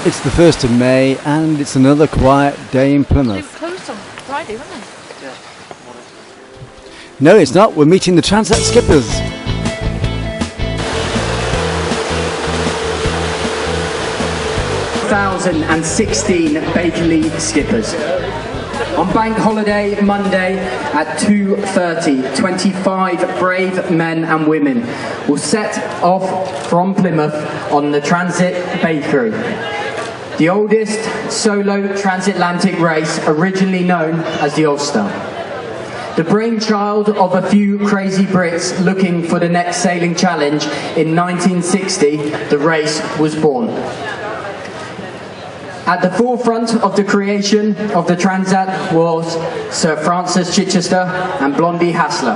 It's the 1st of May and it's another quiet day in Plymouth. They were closed on Friday, weren't they? No, it's not. We're meeting the TRANSAT Skippers. ...2016 Bakerly Skippers. On bank holiday Monday at 2:30, 25 brave men and women will set off from Plymouth on the TRANSAT Bakerly, the oldest solo transatlantic race originally known as the Ulster. The brainchild of a few crazy Brits looking for the next sailing challenge, in 1960 the race was born. At the forefront of the creation of the Transat was Sir Francis Chichester and Blondie Hassler,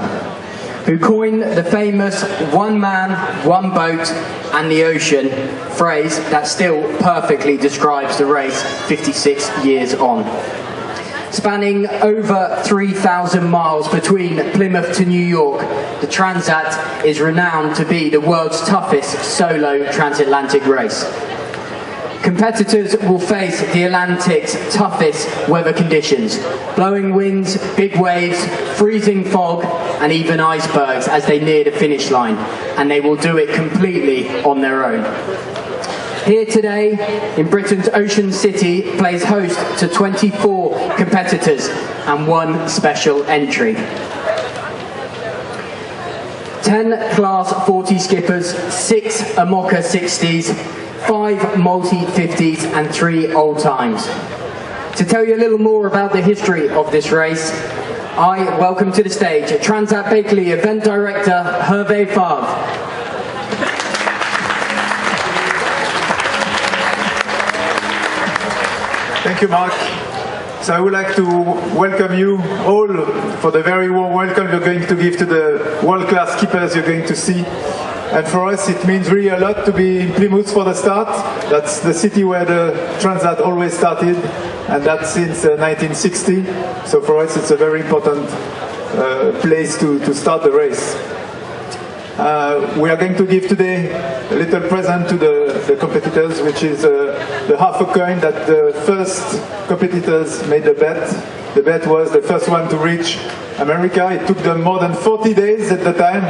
who coined the famous "one man, one boat and the ocean" phrase that still perfectly describes the race 56 years on. Spanning over 3,000 miles between Plymouth to New York, the Transat is renowned to be the world's toughest solo transatlantic race. Competitors will face the Atlantic's toughest weather conditions: blowing winds, big waves, freezing fog and even icebergs as they near the finish line, and they will do it completely on their own. Here today in Britain's Ocean City plays host to 24 competitors and one special entry. 10 Class 40 skippers, 6 Amoca 60s, 5 Multi 50s and 3 old times. To tell you a little more about the history of this race, I welcome to the stage TRANSAT Bakerly Event Director Hervé Favre. Thank you, Mark. So I would like to welcome you all for the very warm welcome you're going to give to the world-class skippers you're going to see. And for us, it means really a lot to be in Plymouth for the start. That's the city where the Transat always started, and that's since 1960. So for us, it's a very important place to start the race. We are going to give today a little present to the competitors, which is the half a coin that the first competitors made a bet. The bet was the first one to reach America. It took them more than 40 days at the time.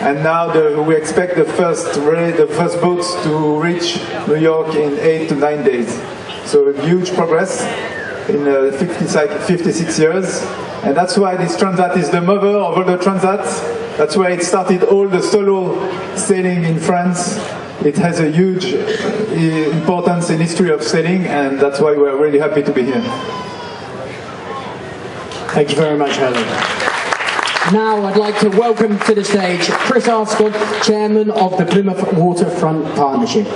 And now we expect the first boats to reach New York in 8 to 9 days. So huge progress in 56 years. And that's why this Transat is the mother of all the Transats. That's why it started all the solo sailing in France. It has a huge importance in history of sailing, and that's why we're really happy to be here. Thank you very much, Helen. Now I'd like to welcome to the stage Chris Arscott, Chairman of the Plymouth Waterfront Partnership.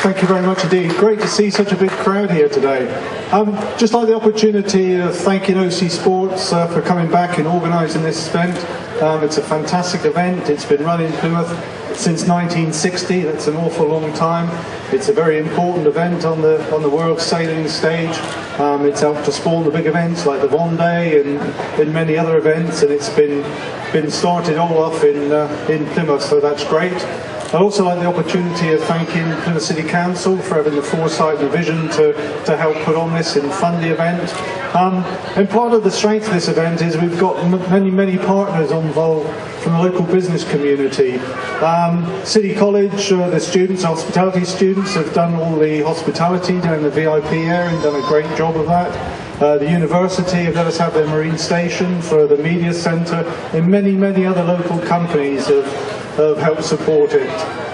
Thank you very much indeed. Great to see such a big crowd here today. Just like the opportunity of thanking OC Sports for coming back and organising this event. It's a fantastic event. It's been run in Plymouth since 1960. That's an awful long time. It's a very important event on the world sailing stage. It's helped to spawn the big events like the Vendée and many other events, and it's been started all off in Plymouth, so that's great. I'd also like the opportunity of thanking Plymouth City Council for having the foresight and the vision to help put on this and fund the event. And part of the strength of this event is we've got many partners involved from the local business community. City College, the students, hospitality students, have done all the hospitality down the VIP area and done a great job of that. The university have let us have their marine station for the media centre, and many other local companies have helped support it.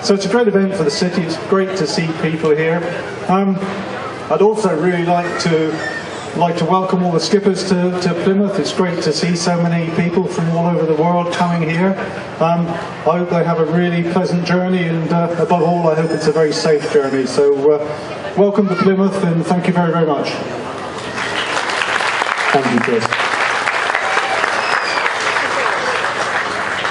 So it's a great event for the city. It's great to see people here. I'd also really like to welcome all the skippers to Plymouth. It's great to see so many people from all over the world coming here. I hope they have a really pleasant journey, and above all, I hope it's a very safe journey. So welcome to Plymouth, and thank you very much. Thank you, Chris.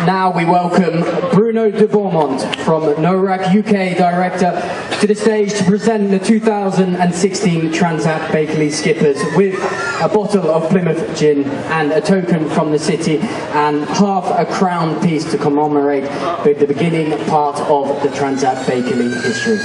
Now we welcome Bruno de Beaumont from NORAC UK Director to the stage to present the 2016 TRANSAT Bakerly Skippers with a bottle of Plymouth gin and a token from the city and half a crown piece to commemorate the beginning part of the TRANSAT Bakerly history.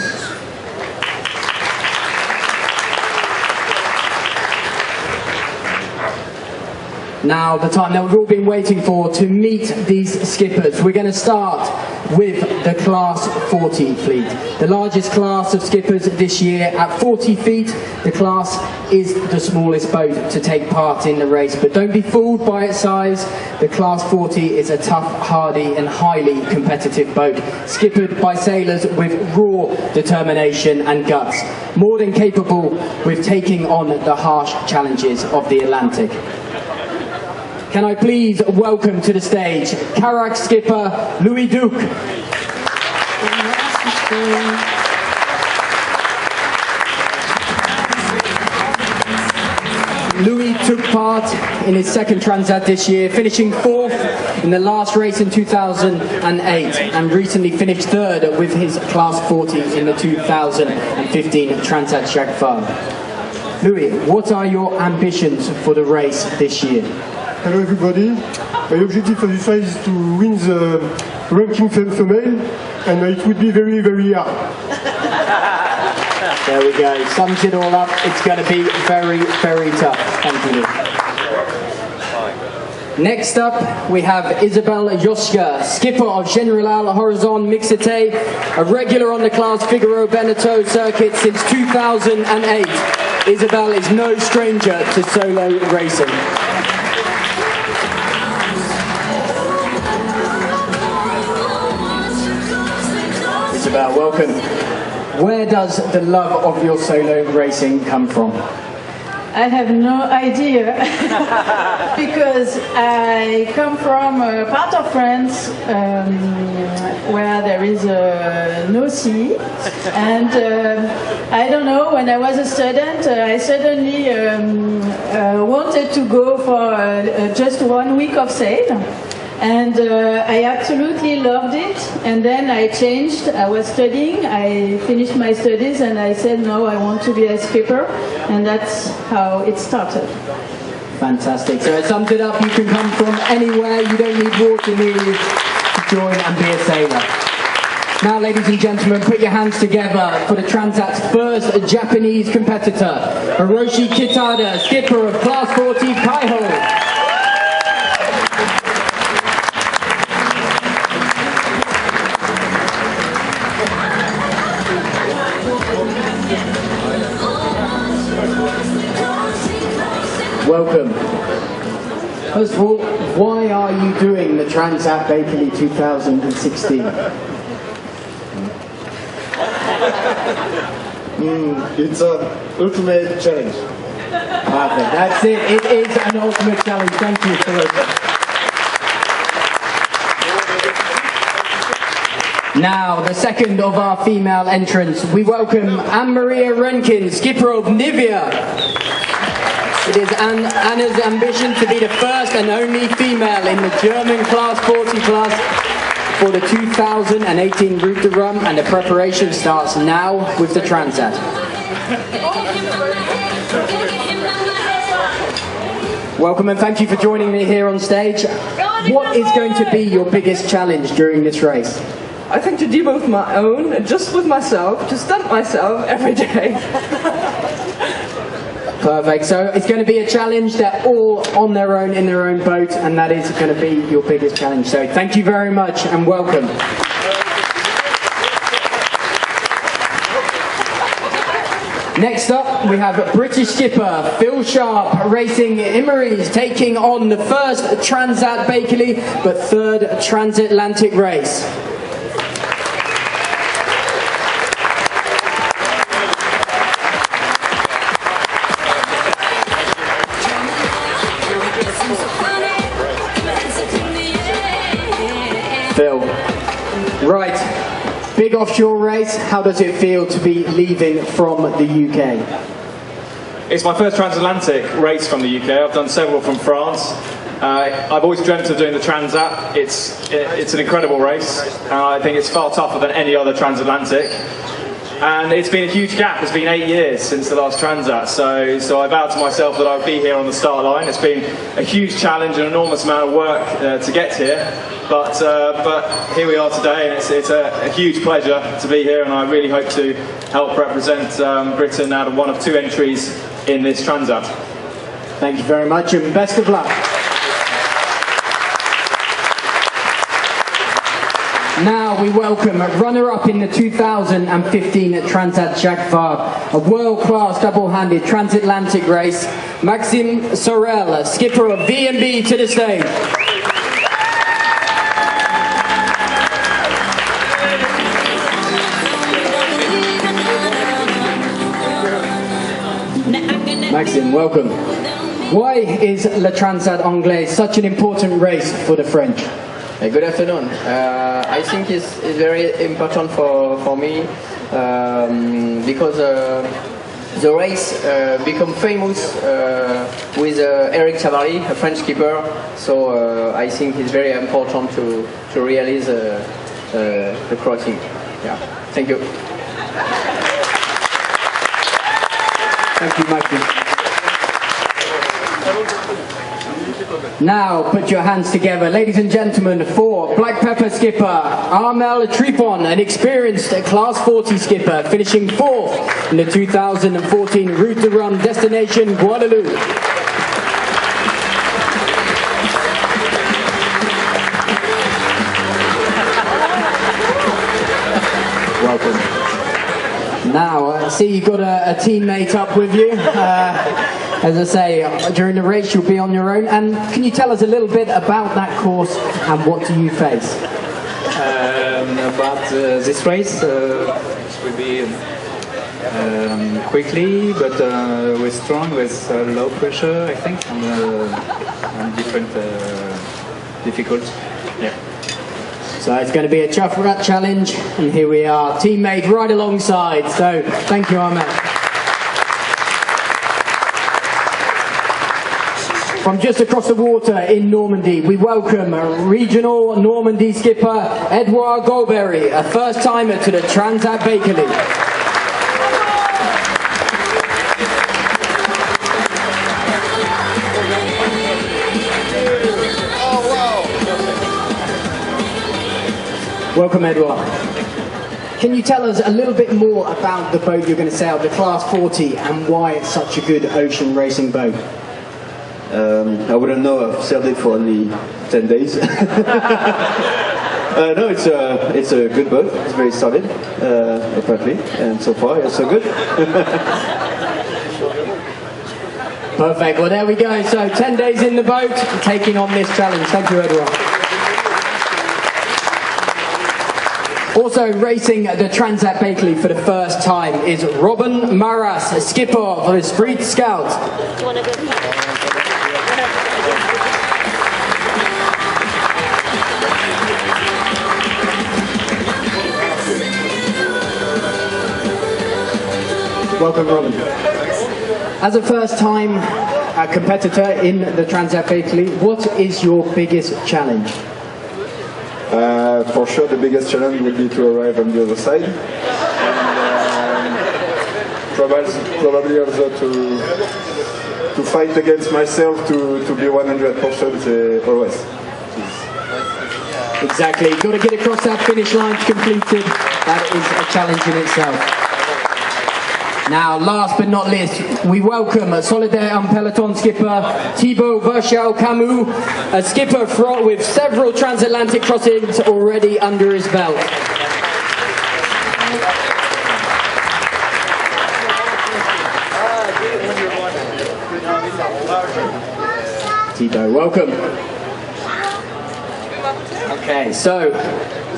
Now, the time that we've all been waiting for to meet these skippers. We're going to start with the Class 40 fleet. The largest class of skippers this year at 40 feet. The class is the smallest boat to take part in the race, but don't be fooled by its size. The Class 40 is a tough, hardy and highly competitive boat, skippered by sailors with raw determination and guts, more than capable with taking on the harsh challenges of the Atlantic. Can I please welcome to the stage Carac skipper Louis Duc. Louis took part in his second Transat this year, finishing 4th in the last race in 2008 and recently finished 3rd with his Class 40 in the 2015 Transat Jacques Vabre. Louis, what are your ambitions for the race this year? Hello everybody. My objective for this race is to win the ranking female, and it would be very, very hard. There we go. Sums it all up. It's going to be very, very tough. Thank you. Next up, we have Isabelle Joska, skipper of General Horizon Mixité, a regular on the Class Figaro Beneteau circuit since 2008. Isabelle is no stranger to solo racing. Isabelle, welcome. Where does the love of your solo racing come from? I have no idea because I come from a part of France where there is no sea, and I don't know, when I was a student I suddenly wanted to go for just 1 week of sail. And I absolutely loved it, and then I changed. I was studying, I finished my studies, and I said no, I want to be a skipper, and that's how it started. Fantastic. So it sums it up, you can come from anywhere, you don't need water near you to join and be a sailor. Now, ladies and gentlemen, put your hands together for the Transat's first Japanese competitor, Hiroshi Kitada, skipper of Class 40 Kaiho. Welcome. First of all, why are you doing the Transat Bakerly 2016? It's an ultimate challenge. Perfect. That's it. It is an ultimate challenge. Thank you for it. Now, the second of our female entrants, we welcome Anne-Maria Renkin, skipper of Nivea. It is Anna's ambition to be the first and only female in the German Class 40 class for the 2018 Route de Rome, and the preparation starts now with the Transat. Welcome and thank you for joining me here on stage. What is going to be your biggest challenge during this race? I think to do both my own, just with myself, to stump myself every day. Perfect. So it's going to be a challenge. They're all on their own, in their own boat, and that is going to be your biggest challenge. So thank you very much and welcome. Next up, we have British skipper Phil Sharp racing Imeries, taking on the first Transat Bakerly but third transatlantic race. Phil. Right, big offshore race. How does it feel to be leaving from the UK? It's my first transatlantic race from the UK. I've done several from France. I've always dreamt of doing the Transat. It's an incredible race. I think it's far tougher than any other transatlantic. And it's been a huge gap. It's been 8 years since the last Transat. So I vowed to myself that I would be here on the start line. It's been a huge challenge, an enormous amount of work to get here. But here we are today, and it's a huge pleasure to be here. And I really hope to help represent Britain out of one of 2 entries in this Transat. Thank you very much, and best of luck. Now we welcome a runner-up in the 2015 Transat Jacques Vabre, a world-class double-handed transatlantic race, Maxime Sorel, skipper of V&B, to the stage. Maxime, welcome. Why is Le Transat Anglais such an important race for the French? Good afternoon. I think it's very important for me because the race become famous with Eric Savary, a French skipper. So I think it's very important to realize the crossing. Yeah. Thank you. Thank you, Mikey. Now put your hands together, ladies and gentlemen, for Black Pepper skipper Armel Tripon, an experienced Class 40 skipper, finishing 4th in the 2014 Route to Run destination Guadeloupe. Welcome. Now, I see you've got a teammate up with you. As I say, during the race you'll be on your own. And can you tell us a little bit about that course and what do you face? About this race, it will be quickly, but with strong, with low pressure, I think, and different difficult. Yeah. So it's going to be a Chuff Rat challenge, and here we are, teammate right alongside. So thank you, Ahmed. From just across the water in Normandy, we welcome regional Normandy skipper Edouard Golberry, a first-timer to the Transat Bakerly. Welcome, Edouard. Can you tell us a little bit more about the boat you're going to sail, the Class 40, and why it's such a good ocean racing boat? I wouldn't know, I've sailed it for only 10 days. No, it's a good boat, it's very solid, apparently, and so far it's so good. Perfect, well there we go, so 10 days in the boat, taking on this challenge. Thank you, Edouard. Also racing the Transat Bakerly for the first time is Robin Maras, a skipper for the Street Scout. Welcome, Robin. As a first-time competitor in the Transat Bakerly, what is your biggest challenge? For sure, the biggest challenge will be to arrive on the other side, and probably also to fight against myself to be 100% always. Exactly, you've got to get across that finish line completed. That is a challenge in itself. Now, last but not least, we welcome Solidaire en Peloton skipper Thibaut Verchal-Camus, a skipper fraught with several transatlantic crossings already under his belt. Thibaut, welcome. Okay, so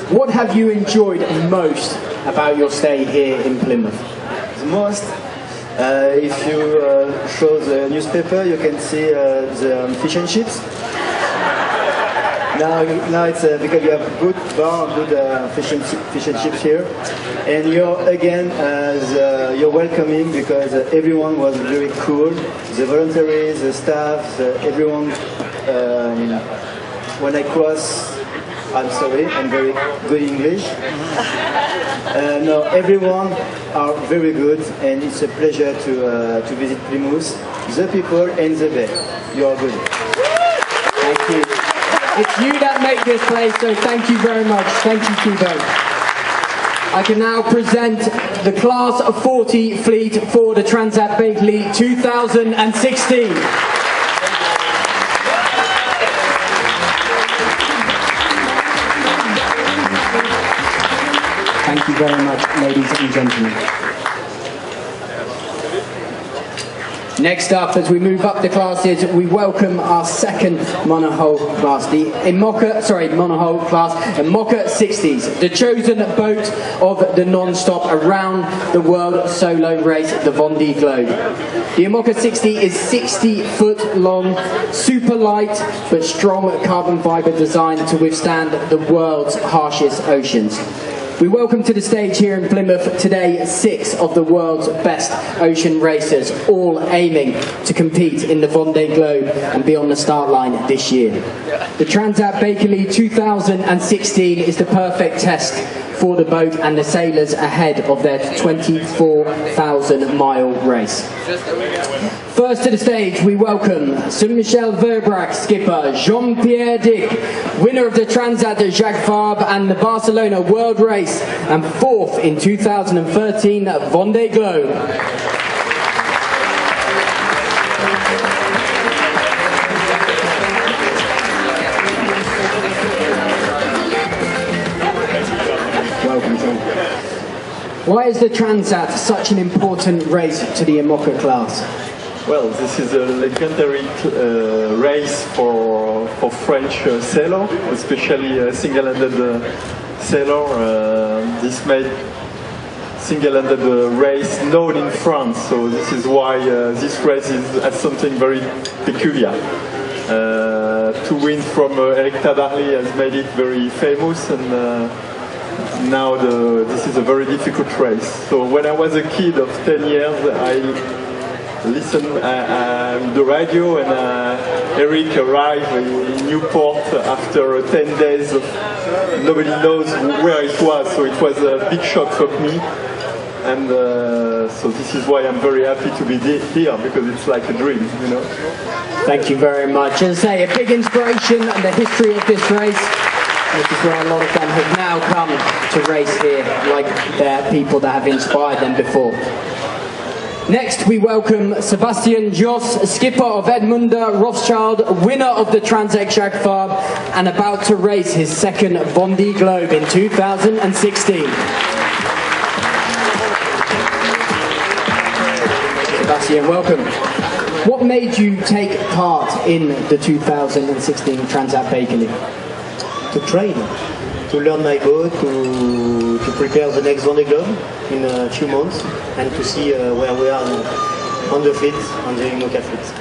what have you enjoyed most about your stay here in Plymouth? The most, if you show the newspaper, you can see the fish and chips. Now it's because you have good bar, good fish and chips here, and you're welcoming because everyone was very cool. The volunteers, the staff, everyone. When I cross, I'm sorry, I'm very good English. No, everyone are very good, and it's a pleasure to visit Plymouth. The people and the bay, you are good. Thank you. It's you that make this place, so thank you very much. Thank you to both. I can now present the Class of 40 fleet for the TRANSAT Bakerly 2016. Thank you very much, ladies and gentlemen. Next up, as we move up the classes, we welcome our second monohull class, the monohull class, the IMOCA 60s, the chosen boat of the non-stop around the world solo race, the Vendée Globe. The IMOCA 60 is 60 foot long, super light but strong carbon fibre designed to withstand the world's harshest oceans. We welcome to the stage here in Plymouth today 6 of the world's best ocean racers, all aiming to compete in the Vendée Globe and be on the start line this year. The TRANSAT Bakerly 2016 is the perfect test for the boat and the sailors ahead of their 24,000-mile race. First to the stage, we welcome Saint-Michel Verbrack skipper Jean-Pierre Dick, winner of the TRANSAT Jacques Vabre and the Barcelona World Race, and 4th in 2013 Vendée Globe. Why is the TRANSAT such an important race to the IMOCA class? Well, this is a legendary race for French sailor, especially single-handed sailor. This made single-handed race known in France, so this is why this race has something very peculiar. To win from Eric Tabarly has made it very famous, and now this is a very difficult race. So when I was a kid of 10 years, I listened the radio, and Eric arrived in Newport after 10 days. Nobody knows where it was, so it was a big shock for me. And so this is why I'm very happy to be here, because it's like a dream, you know. Thank you very much. As I say, a big inspiration and the history of this race. This is where a lot of them have now come to race here, like they're people that have inspired them before. Next, we welcome Sebastian Joss, skipper of Edmunda Rothschild, winner of the TRANSAT Jacques Vabre, and about to race his second Vendée Globe in 2016. Sebastian, welcome. What made you take part in the 2016 TRANSAT Bakerly? To train, to learn my boat, to prepare the next Vendée Globe in a few months, and to see where we are on the fleet, on the IMOCA fleet.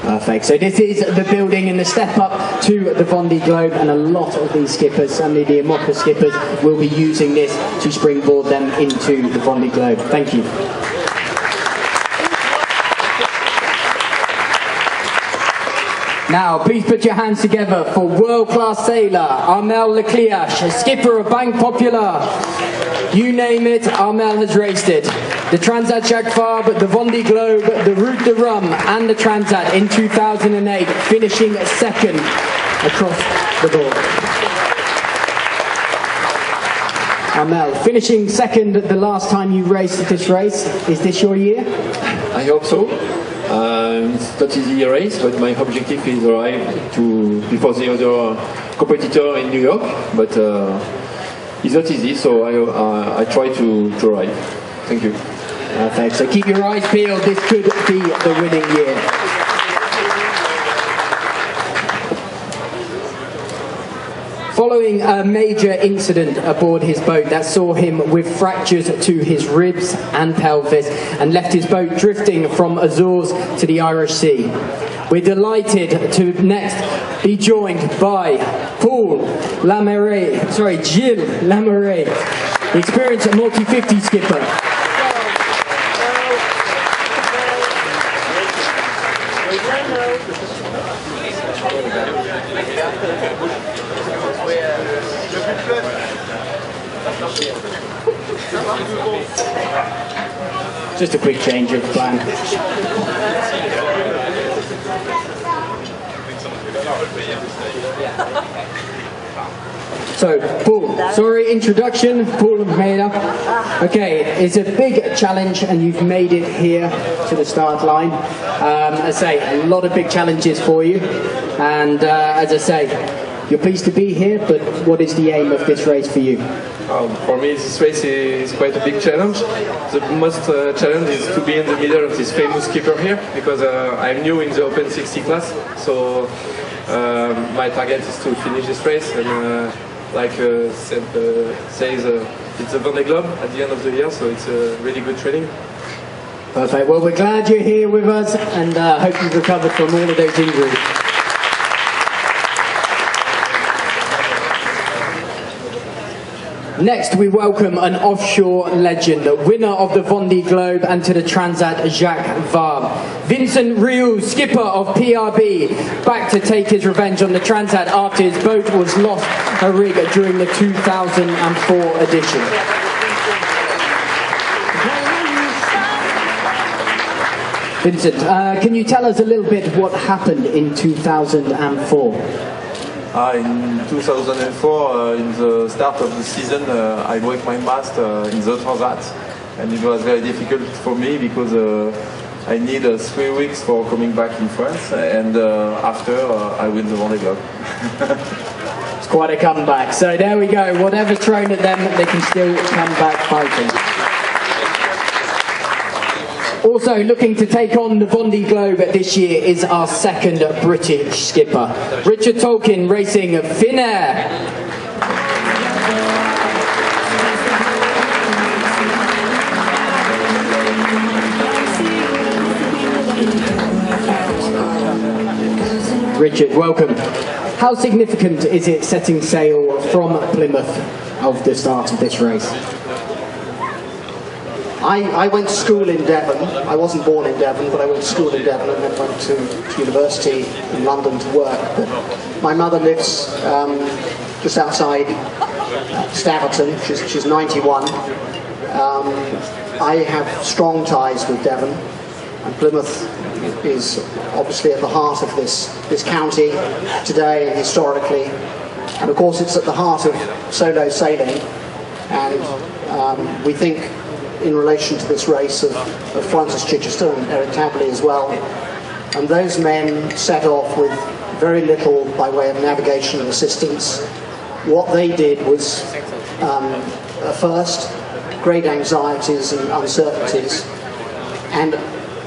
Perfect. So this is the building and the step up to the Vendée Globe, and a lot of these skippers, certainly the IMOCA skippers, will be using this to springboard them into the Vendée Globe. Thank you. Now, please put your hands together for world-class sailor Armel Leclerc, skipper of Banque Populaire. You name it, Armel has raced it. The TRANSAT Jacques Vabre, the Vendée Globe, the Route de Rhum, and the TRANSAT in 2008, finishing second across the board. Armel, finishing second the last time you raced this race, is this your year? I hope so. It's not easy a race, but my objective is arrive before the other competitor in New York. But it's not easy, so I try to arrive. Thank you. Perfect. So keep your eyes peeled. This could be the winning year. Following a major incident aboard his boat that saw him with fractures to his ribs and pelvis and left his boat drifting from Azores to the Irish Sea, we're delighted to next be joined by Gilles Lameret, experienced multi-50 skipper. Just a quick change of plan. So, Paul, sorry, introduction, Paul Meda. Okay, it's a big challenge and you've made it here to the start line. As I say, a lot of big challenges for you. And as I say, you're pleased to be here, but what is the aim of this race for you? For me, this race is quite a big challenge. The most challenge is to be in the middle of this famous skipper here, because I'm new in the Open 60 class. So my target is to finish this race, and like Seb says, it's a Vendée Globe at the end of the year, so it's a really good training. Perfect. Well, we're glad you're here with us, and hope you've recovered from all of those injuries. Next, we welcome an offshore legend, winner of the Vendée Globe and to the Transat Jacques Vabre. Vincent Rioux, skipper of PRB, back to take his revenge on the Transat after his boat was lost a rig during the 2004 edition. Vincent, can you tell us a little bit what happened in 2004? In 2004, in the start of the season, I broke my mast in the Transat, and it was very difficult for me because I need 3 weeks for coming back in France, and after I win the Vendée Globe. It's quite a comeback. So there we go. Whatever's thrown at them, they can still come back fighting. Also looking to take on the Vendée Globe this year is our second British skipper, Richard Tolkien, racing Finnair. Richard, welcome. How significant is it setting sail from Plymouth of the start of this race? I went to school in Devon. I wasn't born in Devon, but I went to school in Devon and then went to university in London to work. But my mother lives just outside Staverton. She's 91. I have strong ties with Devon, and Plymouth is obviously at the heart of this county today and historically. And of course it's at the heart of solo sailing, and we think in relation to this race of Francis Chichester and Eric Tabley as well. And those men set off with very little by way of navigation and assistance. What they did was, at first, great anxieties and uncertainties. And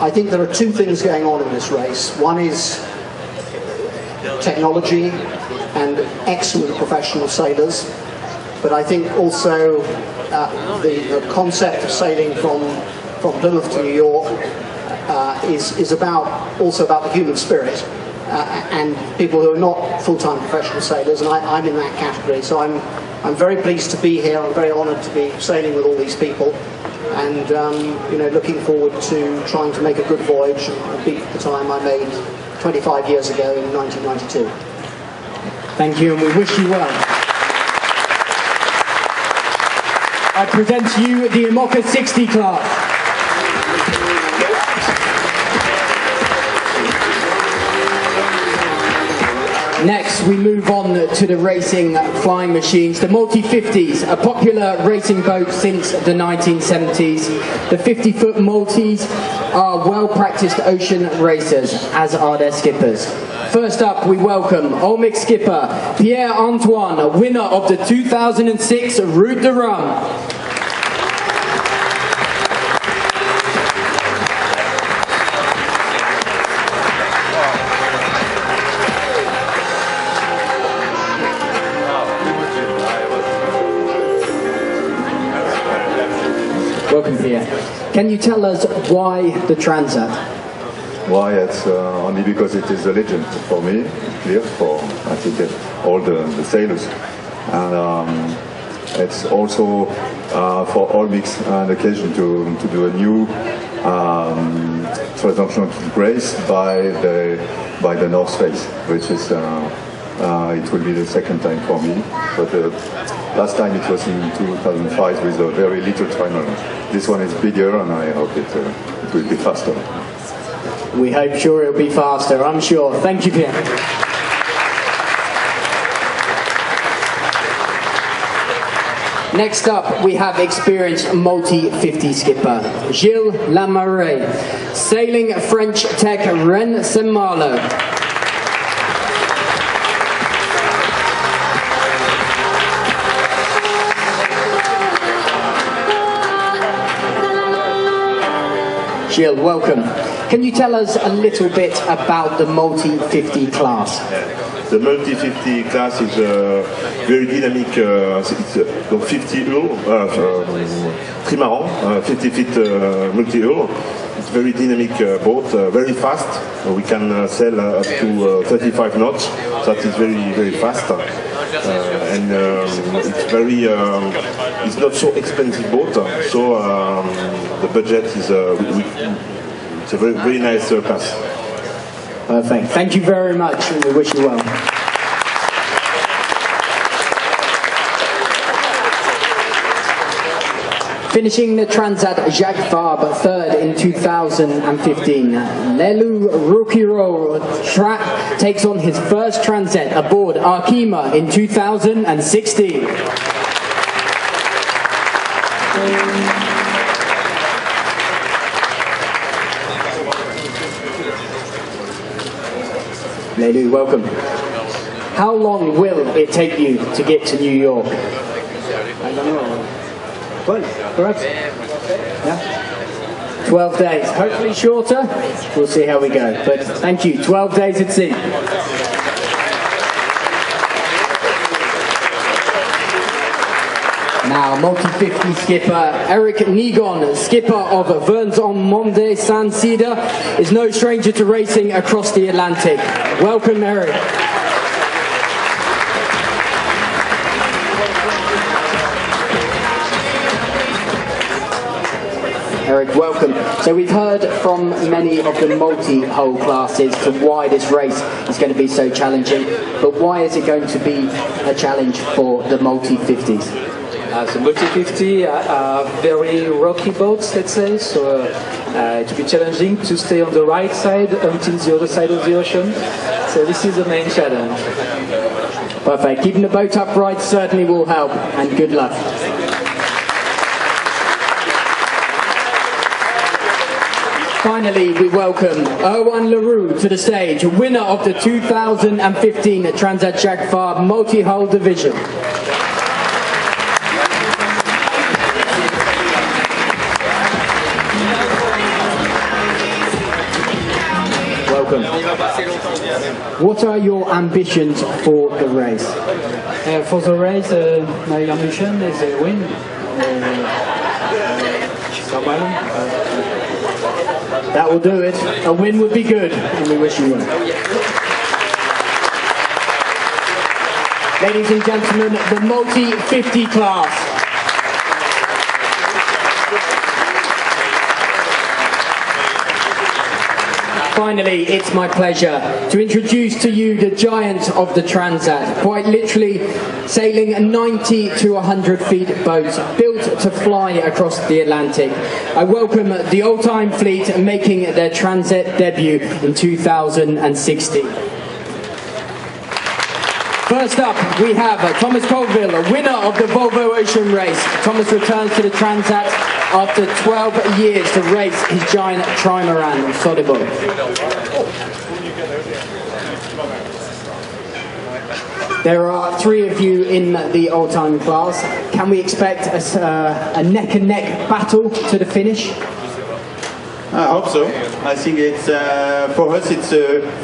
I think there are two things going on in this race. One is technology and excellent professional sailors, but I think also the concept of sailing from Plymouth to New York is also about the human spirit and people who are not full-time professional sailors, and I'm in that category. So I'm very pleased to be here. I'm very honoured to be sailing with all these people, and looking forward to trying to make a good voyage and beat the time I made 25 years ago in 1992. Thank you, and we wish you well. I present to you the Imoca 60 class. Next, we move on to the racing flying machines, the multi-50s, a popular racing boat since the 1970s. The 50-foot multis are well-practiced ocean racers, as are their skippers. First up, we welcome Olmec skipper Pierre-Antoine, winner of the 2006 Route de Rome. Welcome, Pierre. Can you tell us why the Transat? Why? It's only because it is a legend for me, clear, for I think all the sailors. And it's also for all mix an occasion to do a new transatlantic race by the North Face, which is it will be the second time for me. But last time it was in 2005 with a very little timer. This one is bigger, and I hope it will be faster. We hope sure it'll be faster, I'm sure. Thank you, Pierre. Next up, we have experienced multi-50 skipper, Gilles Lamarais, sailing French tech Rennes Saint-Malo. Gilles, welcome. Can you tell us a little bit about the multi-50 class? The multi-50 class is very dynamic. It's 50 trimaran, 50 feet multi-hull. It's very dynamic boat, very fast. We can sail up to 35 knots. That is very, very fast. And it's very, it's not so expensive boat. So the budget is, it's a very, very nice class. Perfect. Thank you very much, and we wish you well. Finishing the Transat Jacques Vabre third in 2015, Lelou Rouquayrol takes on his first Transat aboard Arkema in 2016. Lelou, welcome. How long will it take you to get to New York? I don't know. 12, perhaps? Yeah. 12 days. Hopefully shorter. We'll see how we go. But thank you. 12 days at sea. Now, multi-50 skipper Eric Nigon, skipper of Vins-en-Monde Saint-Cyr, is no stranger to racing across the Atlantic. Welcome, Eric. Eric, welcome. So we've heard from many of the multi-hull classes to why this race is going to be so challenging, but why is it going to be a challenge for the multi-50s? The multi-50 are very rocky boats, let's say, so it will be challenging to stay on the right side until the other side of the ocean. So this is the main challenge. Perfect. Keeping the boat upright certainly will help, and good luck. Finally, we welcome Erwan Leroux to the stage, winner of the 2015 Transat Jacques Vabre multi-hull division. Welcome. What are your ambitions for the race? For the race, my ambition is a win. That will do it. A win would be good, and we wish you one. Ladies and gentlemen, the multi-50 class. Finally, it's my pleasure to introduce to you the giant of the Transat, quite literally sailing 90 to 100 feet boats built to fly across the Atlantic. I welcome the old-time fleet making their Transat debut in 2016. First up, we have Thomas Colville, a winner of the Volvo Ocean Race. Thomas returns to the Transat after 12 years to race his giant trimaran, Sodebo. There are three of you in the old-time class. Can we expect a neck-and-neck battle to the finish? I hope so. I think it's for us it's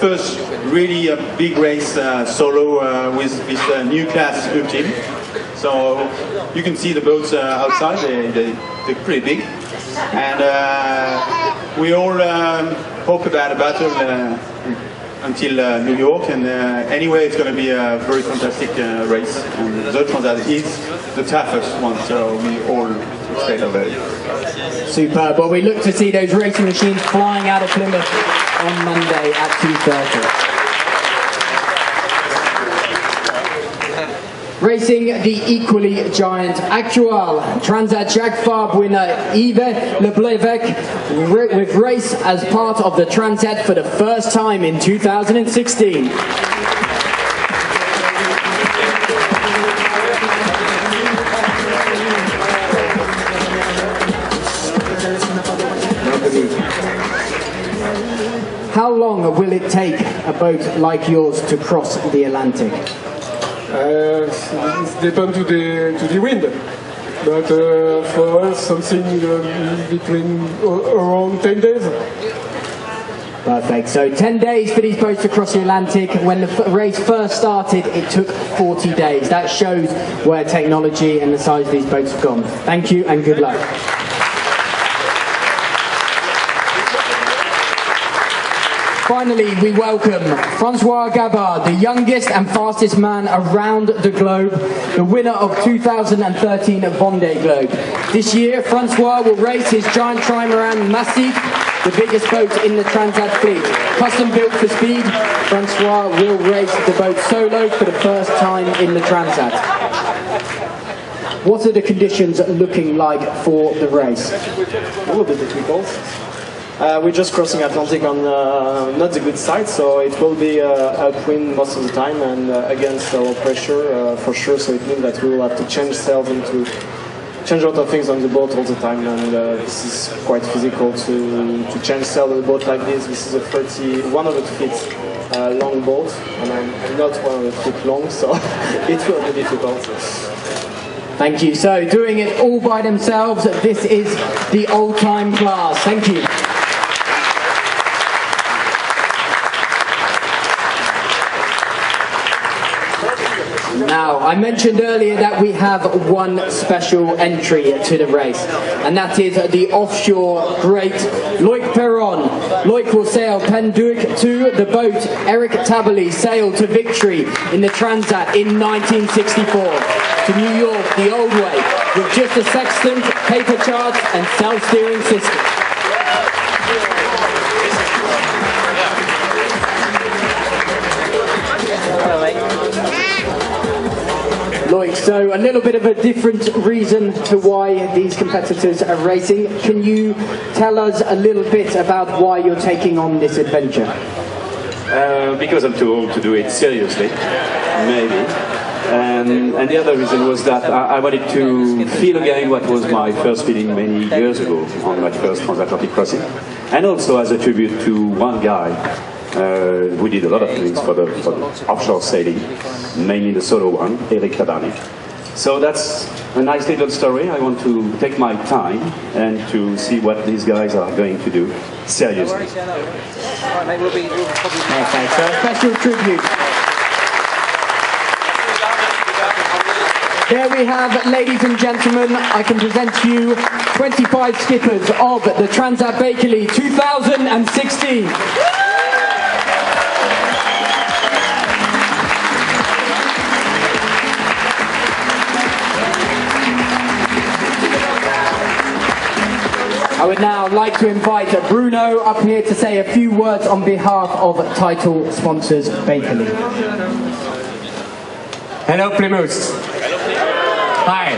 first really a big race solo with this new class team. So you can see the boats outside. They're pretty big, and we all hope about a battle until New York, and anyway, it's going to be a very fantastic race. And the Transat is the toughest one, so we all expect of it. Superb. Well, we look to see those racing machines flying out of Plymouth on Monday at 2:30. Racing the equally giant actual Transat Jacques Fabre winner Yves Leblevec with race as part of the Transat for the first time in 2016. How long will it take a boat like yours to cross the Atlantic? It depends to the wind, but for us something between around 10 days. Perfect. So 10 days for these boats to cross the Atlantic. When the race first started, it took 40 days. That shows where technology and the size of these boats have gone. Thank you and good luck. Finally, we welcome Francois Gabard, the youngest and fastest man around the globe, the winner of 2013 Vendée Globe. This year, Francois will race his giant trimaran Massif, the biggest boat in the Transat fleet. Custom built for speed, Francois will race the boat solo for the first time in the Transat. What are the conditions looking like for the race? A little bit difficult. We're just crossing Atlantic on not the good side, so it will be upwind most of the time and against our pressure for sure. So it means that we will have to change sails and to change a lot of things on the boat all the time, and this is quite physical to change sail on a boat like this. This is a 100 feet long boat, and I'm not 100 feet long, so it will be difficult. Thank you. So doing it all by themselves, this is the old-time class. Thank you. Now, I mentioned earlier that we have one special entry to the race, and that is the offshore great Loic Perron. Loic will sail Penduic to the boat Eric Taberley sailed to victory in the Transat in 1964 to New York the old way, with just a sextant, paper charts and self-steering system. Loic, so a little bit of a different reason to why these competitors are racing. Can you tell us a little bit about why you're taking on this adventure? Because I'm too old to do it seriously, maybe. And the other reason was that I wanted to feel again what was my first feeling many years ago on my first transatlantic crossing. And also as a tribute to one guy who did a lot of things for the offshore sailing, mainly the solo one, Eric Tabarly. So that's a nice little story. I want to take my time and to see what these guys are going to do seriously. Okay, so a special tribute. There we have, ladies and gentlemen, I can present to you 25 skippers of the TRANSAT Bakerly 2016. I would now like to invite Bruno up here to say a few words on behalf of title sponsors Bakerly. Hello Plymouth. Hi.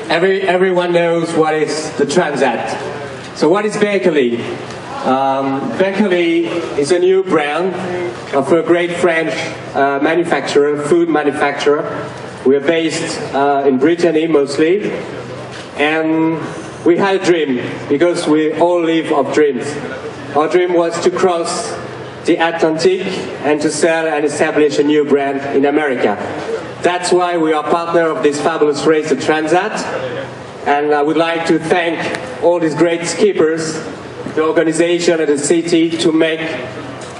Everyone knows what is the Transat. So what is Bakerly? Bakerly is a new brand of a great French manufacturer, food manufacturer. We are based in Brittany mostly. And we had a dream, because we all live of dreams. Our dream was to cross the Atlantic and to sell and establish a new brand in America. That's why we are partner of this fabulous race, the Transat. And I would like to thank all these great skippers, the organization and the city to make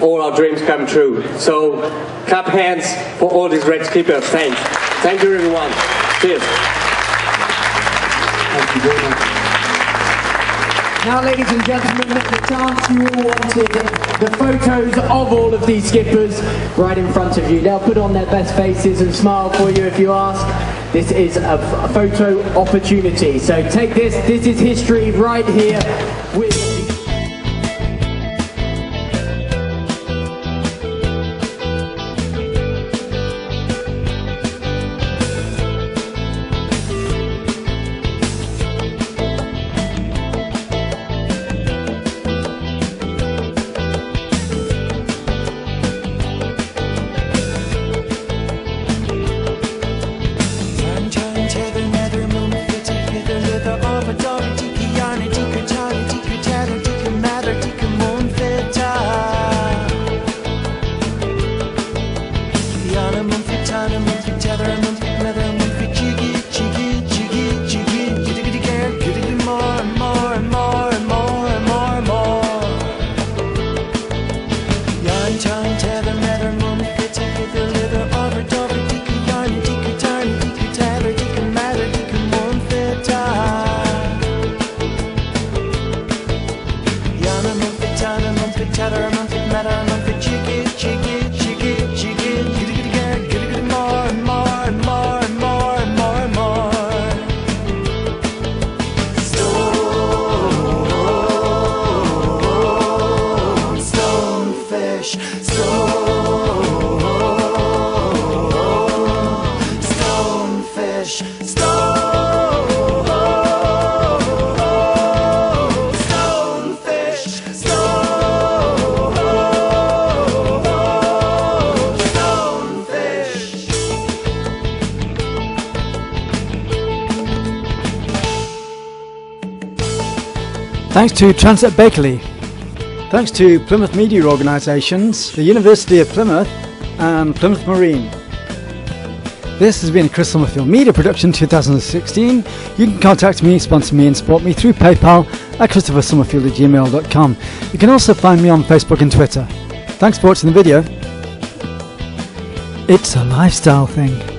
all our dreams come true. So clap hands for all these great skippers. Thanks. Thank you everyone. Cheers. Thank you very much. Now, ladies and gentlemen, the chance you all wanted, the photos of all of these skippers right in front of you. They'll put on their best faces and smile for you if you ask. This is a photo opportunity. So take this. This is history right here with... Thanks to TRANSAT Bakerly. Thanks to Plymouth Media Organisations, the University of Plymouth and Plymouth Marine. This has been a Chris Summerfield Media Production 2016. You can contact me, sponsor me and support me through PayPal at christopher.summerfield@gmail.com. You can also find me on Facebook and Twitter. Thanks for watching the video. It's a lifestyle thing.